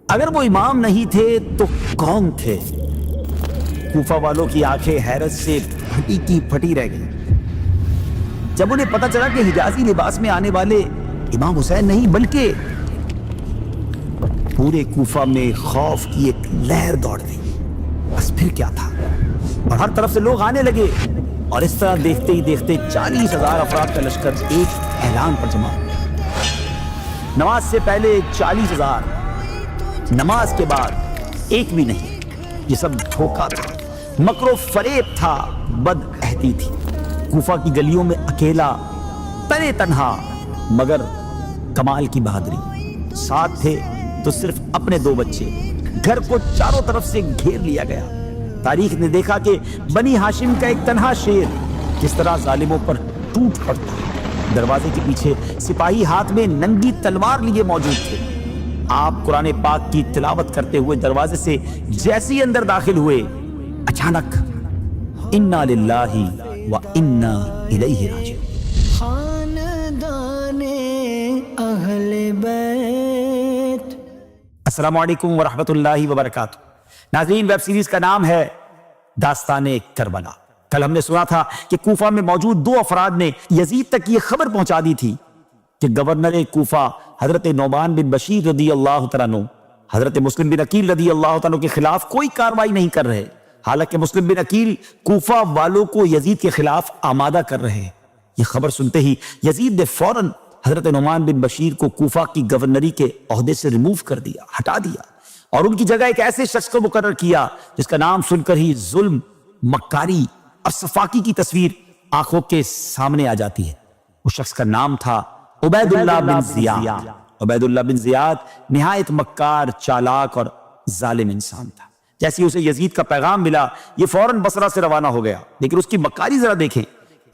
اگر وہ امام نہیں تھے تو کون تھے؟ کوفہ والوں کی آنکھیں حیرت سے پھٹی کی پھٹی رہ گئی جب انہیں پتہ چلا کہ حجازی لباس میں آنے والے امام حسین نہیں بلکہ پورے کوفہ میں خوف کی ایک لہر دوڑ گئی۔ بس پھر کیا تھا؟ اور ہر طرف سے لوگ آنے لگے اور اس طرح دیکھتے ہی دیکھتے 40,000 افراد کا لشکر ایک اعلان پر جمع ہوا۔ نماز سے پہلے 40,000، نماز کے بعد ایک بھی نہیں۔ یہ سب دھوکہ تھا، مکر و فریب تھا، بد عہدی تھی۔ کوفہ کی گلیوں میں اکیلا، تنے تنہا، مگر کمال کی بہادری۔ ساتھ تھے تو صرف اپنے 2 بچے۔ گھر کو چاروں طرف سے گھیر لیا گیا۔ تاریخ نے دیکھا کہ بنی ہاشم کا ایک تنہا شیر کس طرح ظالموں پر ٹوٹ پڑتا ہے۔ دروازے کے پیچھے سپاہی ہاتھ میں ننگی تلوار لیے موجود تھے۔ آپ قرآن پاک کی تلاوت کرتے ہوئے دروازے سے جیسے ہی اندر داخل ہوئے، اچانک انا للہ و انا الیہ راجعون۔ خاندان اہل بیت۔ السلام علیکم ورحمۃ اللہ وبرکاتہ۔ ناظرین، ویب سیریز کا نام ہے داستان کربلا۔ کل ہم نے سنا تھا کہ کوفہ میں موجود 2 افراد نے یزید تک یہ خبر پہنچا دی تھی کہ گورنر کوفہ حضرت نعمان بن بشیر رضی اللہ تعالیٰ عنہ حضرت مسلم بن عقیل رضی اللہ تعالیٰ عنہ کے خلاف کوئی کارروائی نہیں کر رہے، حالانکہ مسلم بن عقیل کوفہ والوں کو یزید کے خلاف آمادہ کر رہے ہیں۔ یہ خبر سنتے ہی یزید نے فوراً حضرت نعمان بن بشیر کو کوفہ کی گورنری کے عہدے سے ریموو کر دیا، ہٹا دیا، اور ان کی جگہ ایک ایسے شخص کو مقرر کیا جس کا نام سن کر ہی ظلم، مکاری اور صفاقی کی تصویر آنکھوں کے سامنے آ جاتی ہے۔ اس شخص کا نام تھا عبید اللہ بن زیاد۔ عبید اللہ بن زیاد نہایت مکار، چالاک اور ظالم انسان تھا۔ جیسے اسے یزید کا پیغام ملا، یہ فوراً بصرہ سے روانہ ہو گیا، لیکن اس کی مکاری ذرا دیکھیں۔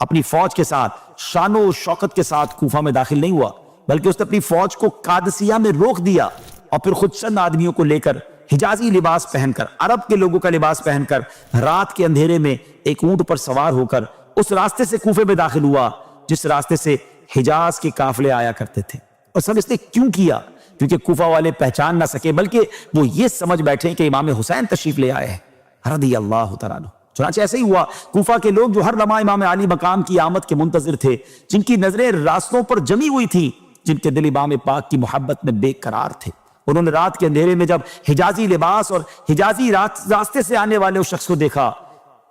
اپنی فوج کے ساتھ شان و شوکت کے ساتھ کوفہ میں داخل نہیں ہوا، بلکہ اس نے اپنی فوج کو قادسیہ میں روک دیا اور پھر خود چند آدمیوں کو لے کر حجازی لباس پہن کر، عرب کے لوگوں کا لباس پہن کر، رات کے اندھیرے میں ایک اونٹ پر سوار ہو کر اس راستے سے کوفے میں داخل ہوا جس راستے سے حجاز کے قافلے آیا کرتے تھے۔ اور سب اس نے کیوں کیا؟ کیونکہ کوفہ والے پہچان نہ سکے، بلکہ وہ یہ سمجھ بیٹھے کہ امام حسین تشریف لے آئے ہیں رضی اللہ تعالیٰ عنہ۔ چنانچہ ایسے ہی ہوا۔ کوفہ کے لوگ جو ہر لمحہ امام علی مقام کی آمد کے منتظر تھے، جن کی نظریں راستوں پر جمی ہوئی تھی، جن کے دل امام پاک کی محبت میں بے قرار تھے، انہوں نے رات کے اندھیرے میں جب حجازی لباس اور حجازی راستے سے آنے والے اس شخص کو دیکھا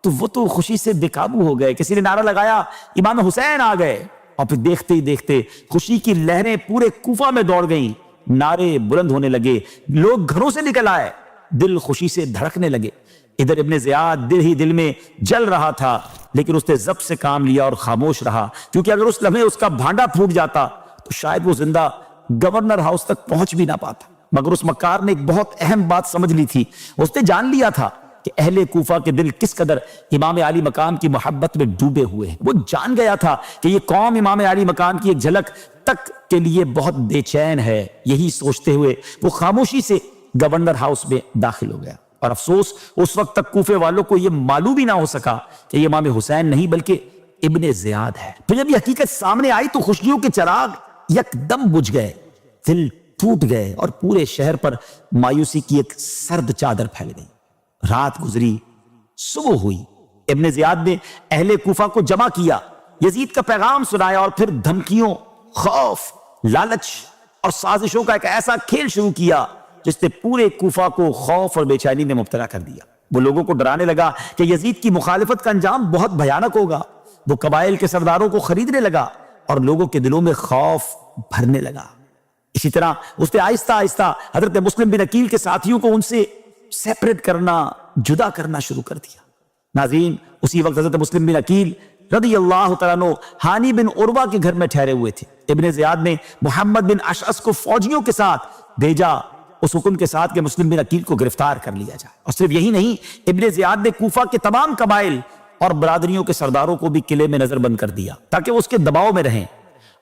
تو وہ تو خوشی سے بے قابو ہو گئے۔ کسی نے نعرہ لگایا امام حسین آ گئے، اور پھر دیکھتے ہی دیکھتے خوشی کی لہریں پورے کوفہ میں دوڑ گئیں، نعرے بلند ہونے لگے، لوگ گھروں سے نکل آئے، دل خوشی سے دھڑکنے لگے۔ ادھر ابن زیاد دل ہی دل میں جل رہا تھا، لیکن اس نے ضبط سے کام لیا اور خاموش رہا، کیونکہ اگر اس لمحے اس کا بھانڈا پھوٹ جاتا تو شاید وہ زندہ گورنر ہاؤس تک پہنچ بھی نہ پاتا۔ مگر اس مکار نے ایک بہت اہم بات سمجھ لی تھی۔ اس نے جان لیا تھا کہ اہل کوفہ کے دل کس قدر امام علی مقام کی محبت میں ڈوبے ہوئے ہیں۔ وہ جان گیا تھا کہ یہ قوم امام علی مقام کی ایک جھلک تک کے لیے بہت بے چین ہے۔ یہی سوچتے ہوئے وہ خاموشی سے گورنر ہاؤس میں داخل ہو گیا، اور افسوس اس وقت تک کوفے والوں کو یہ معلوم ہی نہ ہو سکا کہ یہ امام حسین نہیں بلکہ ابن زیاد ہے۔ پھر جب یہ حقیقت سامنے آئی تو خوشیوں کے چراغ یکدم بجھ گئے، دل ٹوٹ گئے، اور پورے شہر پر مایوسی کی ایک سرد چادر پھیل گئی۔ رات گزری، صبح ہوئی، ابن زیاد نے اہل کوفہ کو جمع کیا، یزید کا پیغام سنایا، اور پھر دھمکیوں، خوف، لالچ اور سازشوں کا ایک ایسا کھیل شروع کیا جس نے پورے کوفہ کو خوف اور بے چینی میں مبتلا کر دیا۔ وہ لوگوں کو ڈرانے لگا کہ یزید کی مخالفت کا انجام بہت بھیانک ہوگا۔ وہ قبائل کے سرداروں کو خریدنے لگا اور لوگوں کے دلوں میں خوف بھرنے لگا۔ اسی طرح اس نے آہستہ آہستہ حضرت مسلم بن عقیل کے ساتھیوں کو ان سے سیپریٹ کرنا، جدا کرنا شروع کر دیا۔ ناظرین، اسی وقت حضرت مسلم بن عقیل رضی اللہ تعالیٰ عنہ ہانی بن عروہ کے گھر میں ٹھہرے ہوئے تھے۔ ابن زیاد نے محمد بن اشعث کو فوجیوں کے ساتھ بھیجا، اس حکم کے ساتھ کہ مسلم بن عقیل کو گرفتار کر لیا جائے۔ اور صرف یہی نہیں، ابن زیاد نے کوفہ کے تمام قبائل اور برادریوں کے سرداروں کو بھی قلعے میں نظر بند کر دیا تاکہ وہ اس کے دباؤ میں رہیں۔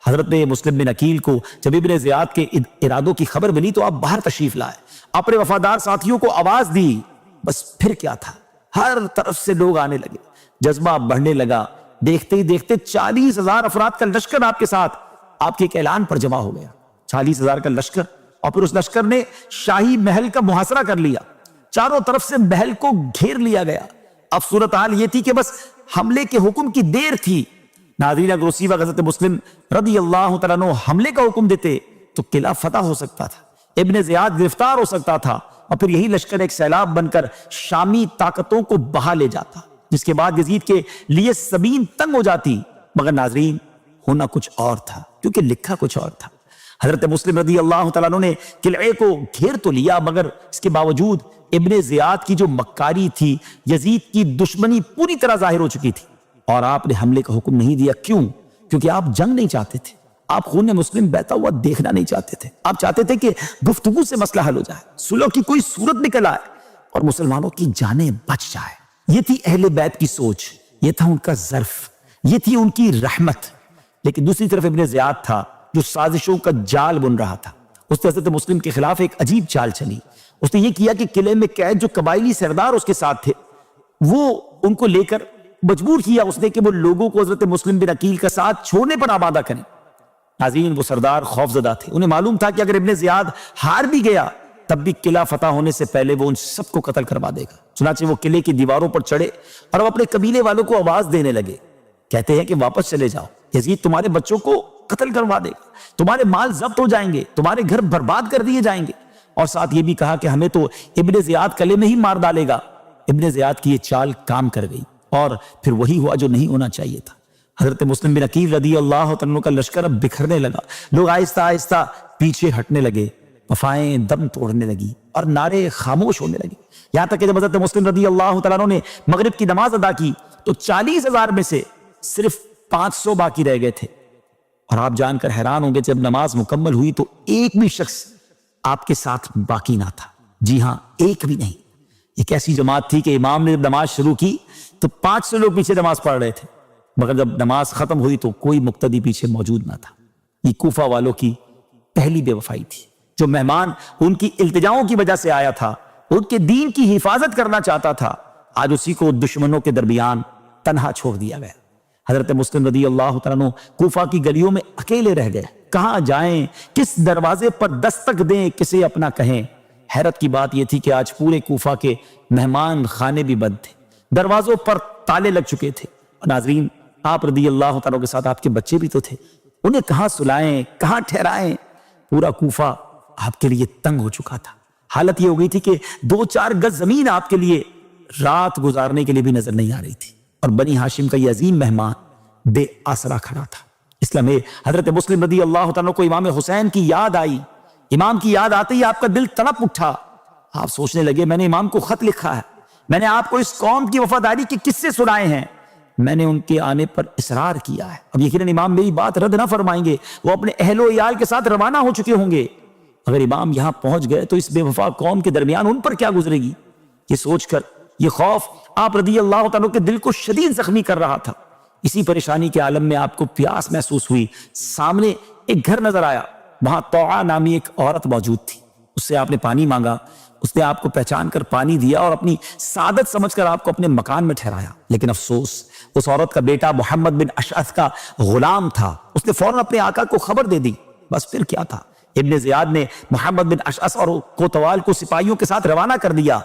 حضرت مسلم بن عقیل کو جب ابن زیاد کے ارادوں کی خبر ملی تو آپ باہر تشریف لائے، اپنے وفادار ساتھیوں کو آواز دی۔ بس پھر کیا تھا، ہر طرف سے لوگ آنے لگے، جذبہ بڑھنے لگا۔ دیکھتے ہی دیکھتے 40,000 افراد کا لشکر آپ کے ساتھ آپ کے ایک اعلان پر جمع ہو گیا۔ 40,000 کا لشکر اور پھر اس لشکر نے شاہی محل کا محاصرہ کر لیا، چاروں طرف سے محل کو گھیر لیا گیا۔ اب صورتحال یہ تھی کہ بس حملے کے حکم کی دیر تھی۔ ناظرین، اگر اسی وقت حضرت مسلم رضی اللہ تعالیٰ عنہ حملے کا حکم دیتے تو قلعہ فتح ہو سکتا تھا، ابن زیاد گرفتار ہو سکتا تھا، اور پھر یہی لشکر ایک سیلاب بن کر شامی طاقتوں کو بہا لے جاتا، جس کے بعد یزید کے لیے زمین تنگ ہو جاتی۔ مگر ناظرین، ہونا کچھ اور تھا، کیونکہ لکھا کچھ اور تھا۔ حضرت مسلم رضی اللہ تعالیٰ عنہ نے قلعے کو گھیر تو لیا، مگر اس کے باوجود ابن زیاد کی جو مکاری تھی، یزید کی دشمنی پوری طرح ظاہر ہو چکی تھی، اور آپ نے حملے کا حکم نہیں دیا۔ کیوں؟ کیونکہ آپ جنگ نہیں چاہتے تھے، آپ خون مسلم بہتا ہوا دیکھنا نہیں چاہتے تھے، آپ چاہتے تھے کہ گفتگو سے مسئلہ حل ہو جائے، صلح کی کوئی صورت نکل آئے اور مسلمانوں کی جانیں بچ جائے۔ یہ تھی اہل بیت کی سوچ، یہ تھا ان کا ظرف، یہ تھی ان کی رحمت۔ لیکن دوسری طرف ابن زیاد تھا جو سازشوں کا جال بن رہا تھا۔ اس نے حضرت مسلم کے خلاف ایک عجیب چال چلی۔ اس نے یہ کیا کہ قلعے میں قید جو قبائلی سردار اس کے ساتھ تھے، وہ ان کو لے کر مجبور کیا اس نے کہ وہ لوگوں کو حضرت مسلم بن عقیل کا ساتھ چھوڑنے پر آمادہ کریں۔ ناظرین، وہ سردار خوف زدہ تھے، انہیں معلوم تھا کہ اگر ابن زیاد ہار بھی گیا تب بھی قلعہ فتح ہونے سے پہلے وہ ان سب کو قتل کروا دے گا۔ چنانچہ وہ قلعے کی دیواروں پر چڑھے اور اب اپنے قبیلے والوں کو آواز دینے لگے، کہتے ہیں کہ واپس چلے جاؤ، یزید تمہارے بچوں کو قتل کروا دے گا، تمہارے مال ضبط ہو جائیں گے، تمہارے گھر برباد کر دیے جائیں گے۔ اور ساتھ یہ بھی کہا کہ ہمیں تو ابن زیاد قلعے میں ہی مار ڈالے گا۔ ابن زیاد کی یہ چال کام کر گئی، اور پھر وہی ہوا جو نہیں ہونا چاہیے تھا۔ حضرت مسلم بن عقیل رضی اللہ عنہ کا لشکر اب بکھرنے لگا، لوگ آہستہ آہستہ پیچھے ہٹنے لگے، وفائیں دم توڑنے لگی اور نعرے خاموش ہونے لگے، یہاں تک کہ جب حضرت مسلم رضی اللہ تعالیٰ عنہ نے مغرب کی نماز ادا کی تو 40,000 میں سے صرف 500 باقی رہ گئے تھے۔ اور آپ جان کر حیران ہوں گے، جب نماز مکمل ہوئی تو ایک بھی شخص آپ کے ساتھ باقی نہ تھا۔ جی ہاں، ایک بھی نہیں۔ ایک ایسی جماعت تھی کہ امام نے نماز شروع کی تو 500 لوگ پیچھے نماز پڑھ رہے تھے، مگر جب نماز ختم ہوئی تو کوئی مقتدی پیچھے موجود نہ تھا۔ یہ کوفہ والوں کی پہلی بے وفائی تھی۔ جو مہمان ان کی التجاؤں کی وجہ سے آیا تھا، ان کے دین کی حفاظت کرنا چاہتا تھا، آج اسی کو دشمنوں کے درمیان تنہا چھوڑ دیا گیا۔ حضرت مسلم رضی اللہ تعالیٰ عنہ کوفہ کی گلیوں میں اکیلے رہ گئے، کہاں جائیں، کس دروازے پر دستک دیں، کسے اپنا کہیں۔ حیرت کی بات یہ تھی کہ آج پورے کوفہ کے مہمان خانے بھی بند تھے، دروازوں پر تالے لگ چکے تھے۔ اور ناظرین، آپ رضی اللہ تعالیٰ کے ساتھ آپ کے بچے بھی تو تھے، انہیں کہاں سلائیں، کہاں ٹھہرائیں۔ پورا کوفہ آپ کے لیے تنگ ہو چکا تھا۔ حالت یہ ہو گئی تھی کہ 2-4 گز زمین آپ کے لیے رات گزارنے کے لیے بھی نظر نہیں آ رہی تھی، اور بنی ہاشم کا یہ عظیم مہمان بے آسرا کھڑا تھا۔ اس لمحے حضرت مسلم رضی اللہ تعالیٰ کو امام حسین کی یاد آئی۔ امام کی یاد آتے ہی آپ کا دل تڑپ اٹھا۔ آپ سوچنے لگے، میں نے امام کو خط لکھا ہے، میں نے آپ کو اس قوم کی وفاداری کے قصے سنائے ہیں، میں نے ان کے آنے پر اصرار کیا ہے۔ اب یقیناً امام میری بات رد نہ فرمائیں گے، وہ اپنے اہل و عیال کے ساتھ روانہ ہو چکے ہوں گے۔ اگر امام یہاں پہنچ گئے تو اس بے وفا قوم کے درمیان ان پر کیا گزرے گی؟ یہ سوچ کر یہ خوف آپ رضی اللہ تعالیٰ کے دل کو شدید زخمی کر رہا تھا۔ اسی پریشانی کے عالم میں آپ کو پیاس محسوس ہوئی۔ سامنے ایک گھر نظر آیا، وہاں طوعا نامی ایک عورت موجود تھی۔ اس سے آپ نے پانی مانگا، اس نے آپ کو پہچان کر پانی دیا اور اپنی سعادت سمجھ کر آپ کو اپنے مکان میں ٹھہرایا۔ لیکن افسوس، اس عورت کا بیٹا محمد بن اشعث کا غلام تھا۔ اس نے فوراً اپنے آقا کو خبر دے دی۔ بس پھر کیا تھا، ابن زیاد نے محمد بن اشعث اور کوتوال کو سپاہیوں کے ساتھ روانہ کر دیا۔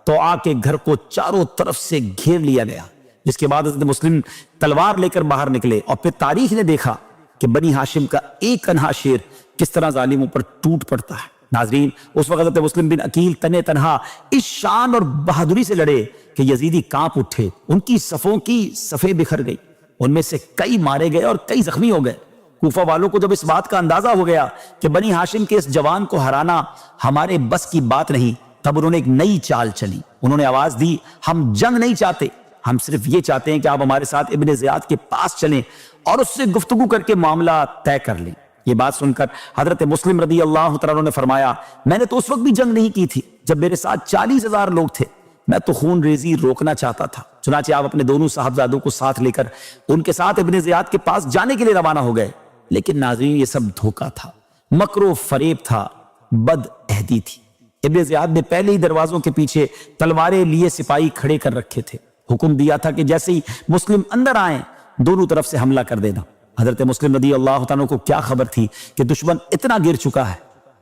طوعا کے گھر کو چاروں طرف سے گھیر لیا گیا، جس کے بعد حضرت مسلم تلوار لے کر باہر نکلے، اور پھر تاریخ نے دیکھا کہ بنی ہاشم کا ایک انہا شیر کس طرح ظالموں پر ٹوٹ پڑتا ہے۔ ناظرین، اس وقت حضرت مسلم بن عقیل تنے تنہا اس شان اور بہادری سے لڑے کہ یزیدی کانپ اٹھے، ان کی صفوں کی صفیں بکھر گئی، ان میں سے کئی مارے گئے اور کئی زخمی ہو گئے۔ کوفہ والوں کو جب اس بات کا اندازہ ہو گیا کہ بنی ہاشم کے اس جوان کو ہرانا ہمارے بس کی بات نہیں، تب انہوں نے ایک نئی چال چلی۔ انہوں نے آواز دی، ہم جنگ نہیں چاہتے، ہم صرف یہ چاہتے ہیں کہ آپ ہمارے ساتھ ابن زیاد کے پاس چلیں اور اس سے گفتگو کر کے معاملہ طے کر لیں۔ یہ بات سن کر حضرت مسلم رضی اللہ تعالیٰ نے فرمایا، میں نے تو اس وقت بھی جنگ نہیں کی تھی جب میرے ساتھ 40,000 لوگ تھے، میں تو خون ریزی روکنا چاہتا تھا۔ چنانچہ آپ اپنے دونوں صاحبزادوں کو ساتھ لے کر ان کے ساتھ ابن زیاد کے پاس جانے کے لیے روانہ ہو گئے۔ لیکن ناظرین، یہ سب دھوکہ تھا، مکر و فریب تھا، بد عہدی تھی۔ ابن زیاد نے پہلے ہی دروازوں کے پیچھے تلواریں لیے سپاہی کھڑے کر رکھے تھے۔ حکم دیا تھا کہ جیسے ہی مسلم اندر آئیں دونوں طرف سے حملہ کر دینا۔ حضرت مسلم رضی اللہ عنہ کو کیا خبر تھی کہ دشمن اتنا گر چکا ہے۔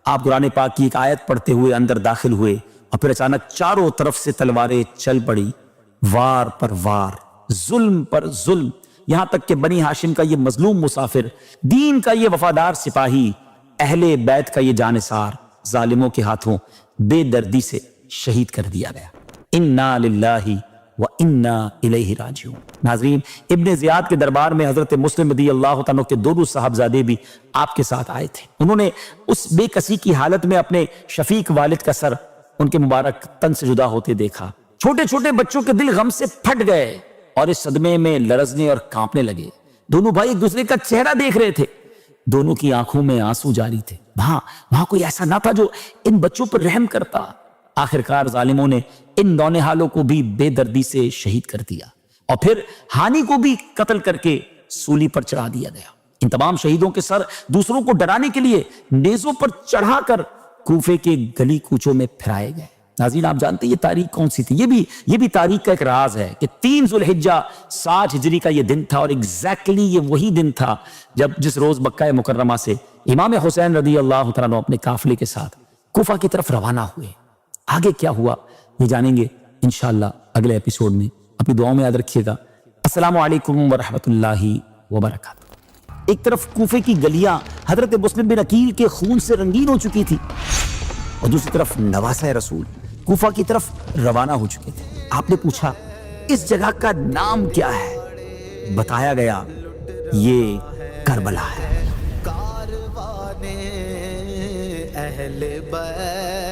آپ قرآن پاک کی ایک آیت پڑھتے ہوئے اندر داخل ہوئے اور پھر اچانک چاروں طرف سے تلواریں چل پڑی، وار پر وار، ظلم پر ظلم، یہاں تک کہ بنی ہاشم کا یہ مظلوم مسافر، دین کا یہ وفادار سپاہی، اہل بیت کا یہ جانثار، ظالموں کے ہاتھوں بے دردی سے شہید کر دیا گیا۔ انا للہ و انا الیہ راجعون۔ ناظرین، ابن زیاد کے دربار میں حضرت مسلم رضی اللہ تعالیٰ کے دونوں صاحبزادے بھی آپ کے ساتھ آئے تھے۔ انہوں نے اس بے کسی کی حالت میں اپنے شفیق والد کا سر ان کے مبارک تن سے جدا ہوتے دیکھا۔ چھوٹے چھوٹے بچوں کے دل غم سے پھٹ گئے اور اس صدمے میں لرزنے اور کانپنے لگے۔ دونوں بھائی ایک دوسرے کا چہرہ دیکھ رہے تھے، دونوں کی آنکھوں میں آنسو جاری تھے۔ وہاں کوئی ایسا نہ تھا جو ان بچوں پر رحم کرتا۔ آخرکار ظالموں نے ان نونہالوں کو بھی بے دردی سے شہید کر دیا اور پھر ہانی کو بھی قتل کر کے سولی پر چڑھا دیا گیا۔ ان تمام شہیدوں کے سر دوسروں کو ڈرانے کے لیے نیزوں پر چڑھا کر کوفے کے گلی کوچوں میں پھرائے گئے۔ ناظرین، آپ جانتے ہیں یہ تاریخ کون سی تھی؟ یہ بھی تاریخ کا ایک راز ہے کہ 3 ذو الحجہ 60 ہجری کا یہ دن تھا، اور ایگزیکٹلی یہ وہی دن تھا جس روز مکہ مکرمہ سے امام حسین رضی اللہ تعالیٰ اپنے قافلے کے ساتھ کوفہ کی طرف روانہ ہوئے۔ آگے کیا ہوا یہ جانیں گے انشاءاللہ اگلے ایپیسوڈ میں۔ اپنی دعاؤں میں یاد رکھیے گا۔ السلام علیکم ورحمۃ اللہ وبرکاتہ۔ ایک طرف کوفے کی گلیاں حضرت مسلم بن عقیل کے خون سے رنگین ہو چکی تھی اور دوسری طرف نواسہ رسول کوفہ کی طرف روانہ ہو چکے تھے۔ آپ نے پوچھا اس جگہ کا نام کیا ہے؟ بتایا گیا یہ کربلا ہے۔ کاروانے اہل بیت